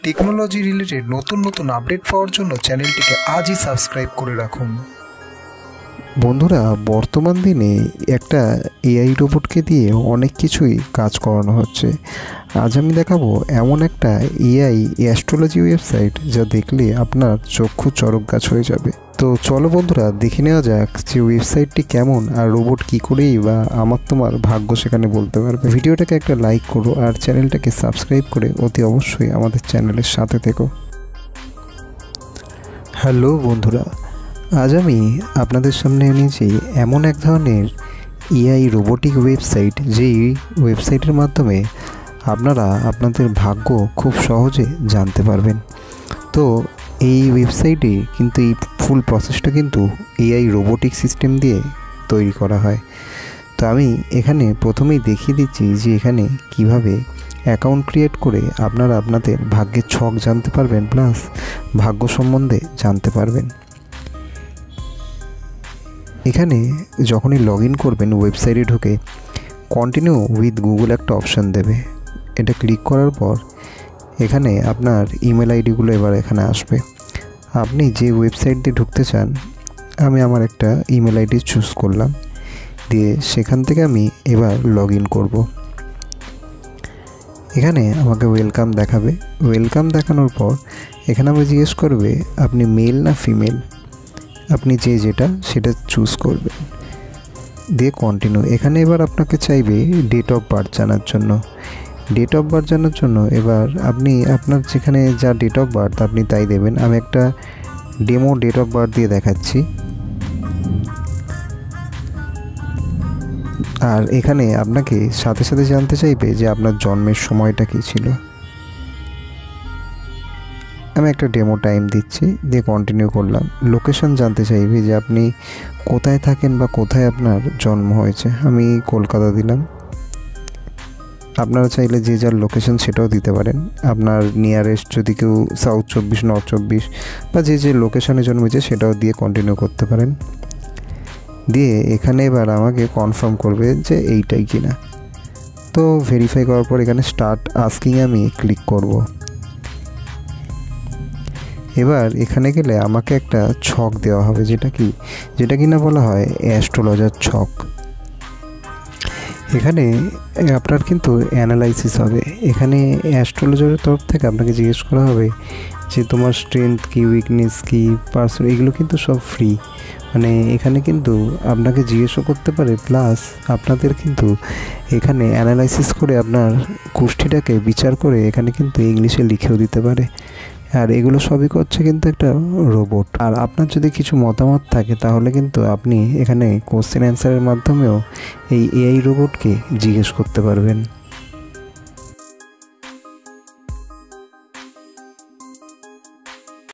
Technology related নতুন নতুন update পাওয়ার জন্য চ্যানেলটিকে আজই সাবস্ক্রাইব করে রাখুন। বন্ধুরা, বর্তমান দিনে একটা এআই রোবটকে দিয়ে অনেক কিছুই কাজ করানো হচ্ছে। আজ আমি দেখাবো এমন একটা এআই অ্যাস্ট্রোলজি ওয়েবসাইট যা দেখলে আপনার চক্ষু চড়ক গাছ হয়ে যাবে। তো চলো বন্ধুরা, দেখে নেওয়া যাক যে ওয়েবসাইটটি কেমন আর রোবট কী করেই বা আমার তোমার ভাগ্য সেখানে বলতে পারবে। ভিডিওটাকে একটা লাইক করো আর চ্যানেলটাকে সাবস্ক্রাইব করে অতি অবশ্যই আমাদের চ্যানেলের সাথে থেকো। হ্যালো বন্ধুরা, আজ আমি আপনাদের সামনে এনেছি এমন এক ধরনের এআই রোবোটিক ওয়েবসাইট, যেই ওয়েবসাইটের মাধ্যমে আপনারা আপনাদের ভাগ্য খুব সহজে জানতে পারবেন। তো এই ওয়েবসাইটে কিন্তু এই ফুল প্রসেসটা কিন্তু এআই রোবোটিক সিস্টেম দিয়ে তৈরি করা হয়। তো আমি এখানে প্রথমেই দেখিয়ে দিচ্ছি যে এখানে কিভাবে অ্যাকাউন্ট ক্রিয়েট করে আপনারা আপনাদের ভাগ্যের ছক জানতে পারবেন, প্লাস ভাগ্য সম্বন্ধে জানতে পারবেন। এখানে যখনই লগ ইন করবেন ওয়েবসাইটে ঢুকে কন্টিনিউ উইথ গুগল একটা অপশান দেবে। এটা ক্লিক করার পর এখানে আপনার ইমেল আইডিগুলো এবার এখানে আসবে। আপনি যে ওয়েবসাইট দিয়ে ঢুকতে চান, আমি আমার একটা ইমেল আইডি চুজ করলাম, দিয়ে সেখান থেকে আমি এবার লগ ইন করবো। এখানে আমাকে ওয়েলকাম দেখাবে। ওয়েলকাম দেখানোর পর এখানে আমাকে জিজ্ঞেস করবে আপনি মেল না ফিমেল, আপনি যেটা সেটা চুজ করবেন, দিয়ে কন্টিনিউ। এখানে এবার আপনাকে চাইবে ডেট অফ বার্থ জানার জন্য। ডেট অফ বার্থ জানার জন্য এবার আপনি আপনার যেখানে যা ডেট অফ বার্থ আপনি তাই দেবেন। আমি একটা ডেমো ডেট অফ বার্থ দিয়ে দেখাচ্ছি। আর এখানে আপনাকে সাথে সাথে জানতে চাইবে যে আপনার জন্মের সময়টা কী ছিল। আমি একটা ডেমো টাইম দিচ্ছি, দিয়ে কন্টিনিউ করলাম। লোকেশন জানতে চাইবে যে আপনি কোথায় থাকেন বা কোথায় আপনার জন্ম হয়েছে। আমি কলকাতা দিলাম। আপনারা চাইলে যে যার লোকেশন সেটাও দিতে পারেন। আপনার নিয়ারেস্ট যদি কেউ সাউথ 24, নর্থ 24 বা যে লোকেশনে জন্মেছে সেটাও দিয়ে কন্টিনিউ করতে পারেন। দিয়ে এখানে এবার আমাকে কনফার্ম করবে যে এইটাই কিনা। তো ভেরিফাই করার পর এখানে স্টার্ট আস্কিংয়ে আমি ক্লিক করব। এবার এখানে গেলে আমাকে একটা ছক দেওয়া হবে, যেটা কিনা বলা হয় অ্যাস্ট্রোলজার ছক। এখানে আপনার কিন্তু অ্যানালাইসিস হবে। এখানে অ্যাস্ট্রোলজারের তরফ থেকে আপনাকে জিজ্ঞেস করা হবে যে তোমার স্ট্রেংথ কী, উইকনেস কী, পার্সন, এগুলো কিন্তু সব ফ্রি। মানে এখানে কিন্তু আপনাকে জিজ্ঞেসও করতে পারে, প্লাস আপনাদের কিন্তু এখানে অ্যানালাইসিস করে আপনার কুষ্ঠিটাকে বিচার করে এখানে কিন্তু ইংলিশে লিখেও দিতে পারে। আর এগুলো সবই করছে কিন্তু একটা রোবট। আর আপনার যদি কিছু মতামত থাকে তাহলে কিন্তু আপনি এখানে কোশ্চেন অ্যান্সারের মাধ্যমেও এই এআই রোবটকে জিজ্ঞেস করতে পারবেন।